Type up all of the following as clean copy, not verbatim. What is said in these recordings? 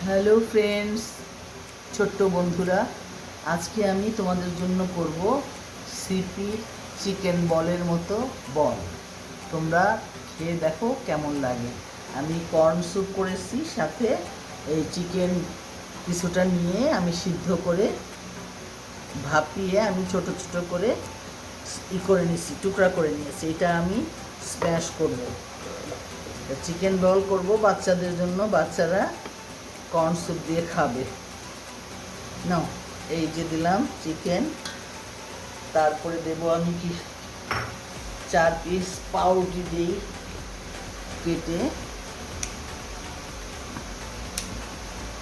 Hello friends, ছোট্ট বন্ধুরা, আজকে আমি তোমাদের জন্য করব সিপি চিকেন বলের মতো বল। তোমরা খেয়ে দেখো কেমন লাগে। আমি কর্ন স্যুপ করেছি, সাথে এই চিকেন কিছুটা নিয়ে আমি সিদ্ধ করে ভাপিয়ে আমি ছোট ছোট করে করে নিয়েছি, টুকরা করে নিয়েছি। এটা আমি স্ম্যাশ করব, চিকেন বল করব বাচ্চাদের জন্য। বাচ্চারা কর্ন স্যুপ দিয়ে খাবে। নাও, এই যে দিলাম চিকেন, তারপরে দেবো আমি কি 4 পিস পাউরুটি দিই কেটে।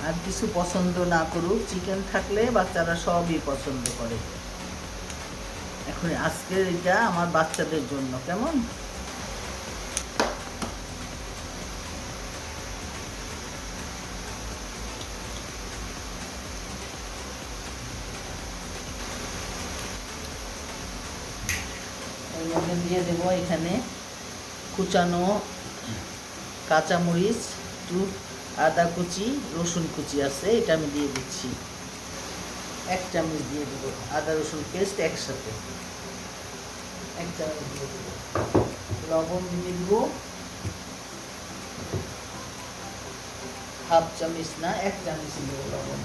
আর কিছু পছন্দ না করুক, চিকেন থাকলে বাচ্চারা সবই পছন্দ করে। এখন আজকের এটা আমার বাচ্চাদের জন্য। কেমন? এর মধ্যে দিয়ে দেবো এখানে কুচানো কাঁচামরিচ, একটু আদা কুচি, রসুন কুচি আছে, এটা আমি দিয়ে দিচ্ছি। 1 চামচ দিয়ে দেবো আদা রসুন পেস্ট একসাথে, 1 চামচ দিয়ে দেবো। লবণ দিয়ে দেবো হাফ চামচ, না 1 চামচ দেবো লবণ।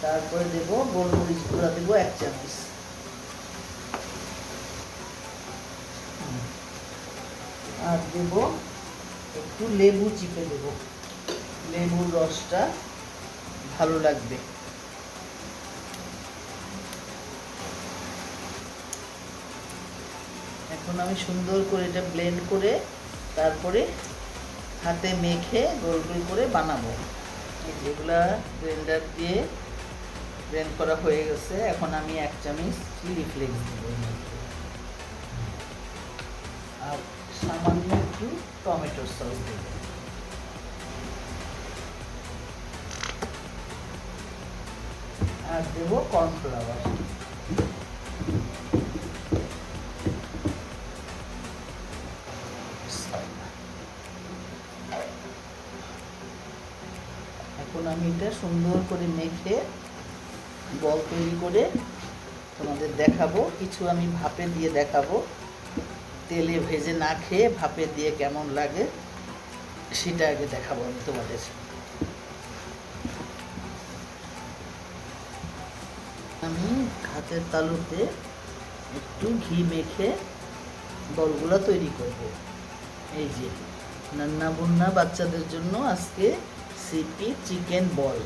তারপরে দেবো গোলমরিচ গুঁড়া, দেবো 1 চামচ। আর দেবো একটু লেবু চিপে দেবো, লেবুর রসটা ভালো লাগবে। এখন আমি সুন্দর করে এটা ব্লেন্ড করে তারপরে হাতে মেখে গোল গোল করে বানাবো। যেগুলা ব্লেন্ডার দিয়ে ব্লেন্ড করা হয়ে গেছে, এখন আমি 1 চামচ চিলি ফ্লেক্স দেবো আর সামান্য একটু টমেটোর সস দেবো। আর দেবো কর্নফ্লাওয়ার। এখন আমি এটা সুন্দর করে মেখে বল তৈরি করে তোমাদের দেখাবো। কিছু আমি ভাপে দিয়ে দেখাবো, তেলে ভেজে না খেয়ে ভাপে দিয়ে কেমন লাগে সেটা আগে দেখাবো আমি তোমাদের। আমি হাতের তালুতে একটু ঘি মেখে বলগুলো তৈরি করব। এই যে নান্না বুন্না বাচ্চাদের জন্য আজকে সিপি চিকেন বল।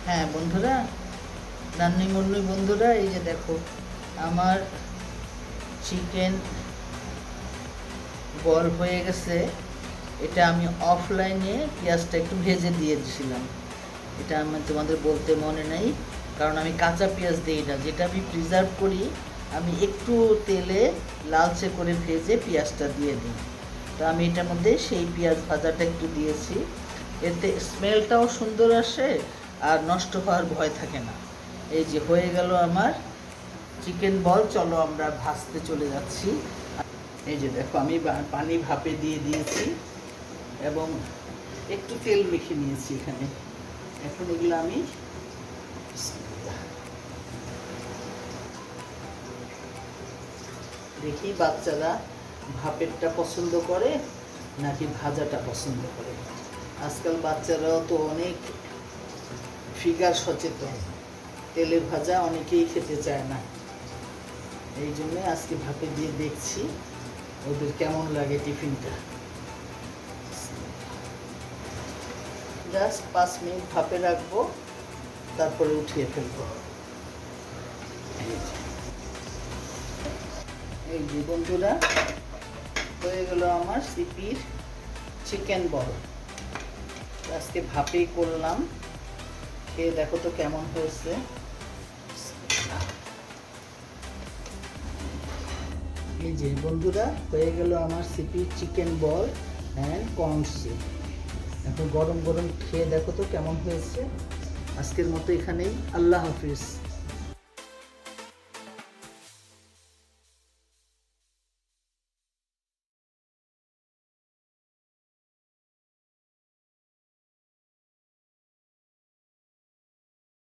হ্যাঁ বন্ধুরা, নান্নি মুন্নি বন্ধুরা, এই যে দেখো আমার চিকেন বল হয়ে গেছে। এটা আমি অফলাইনে পেঁয়াজটা একটু ভেজে দিয়েছিলাম, এটা আমি তোমাদের বলতে মনে নেই, কারণ আমি কাঁচা পেঁয়াজ দিই না। যেটা আমি প্রিজার্ভ করি আমি একটু তেলে লালচে করে ভেজে পেঁয়াজটা দিয়ে দিই। তো আমি এটার মধ্যে সেই পেঁয়াজ ভাজাটা একটু দিয়েছি, এতে স্মেলটাও সুন্দর আসে আর নষ্ট হওয়ার ভয় থাকে না। এই যে হয়ে গেল আমার চিকেন বল। চলো আমরা ভাজতে চলে যাচ্ছি। এই যে দেখো আমি পানি ভাপে দিয়ে দিয়েছি এবং একটু তেল মেখে নিয়েছি এখানে। এখন এগুলো আমি দেখি বাচ্চারা ভাপেরটা পছন্দ করে নাকি ভাজাটা পছন্দ করে। আজকাল বাচ্চারাও তো অনেক ফিগার সচেতন, তেলে ভাজা অনেকেই খেতে চায় না। এই জন্যে আজকে ভাপে দিয়ে দেখছি ওদের কেমন লাগে টিফিনটা। জাস্ট 5 মিনিট ভাপে রাখবো, তারপরে উঠিয়ে ফেলবো। এই যে বন্ধুরা, হয়ে গেল আমার সিপির চিকেন বল। আজকে ভাপেই করলাম, খেয়ে দেখো তো কেমন হয়েছে। এই যে বন্ধুরা, হয়ে গেল আমার CP chicken ball and corn soup. এখন গরম গরম খেয়ে দেখো তো কেমন হয়েছে। আজকের মতো এখানেই, আল্লাহ হাফিজ।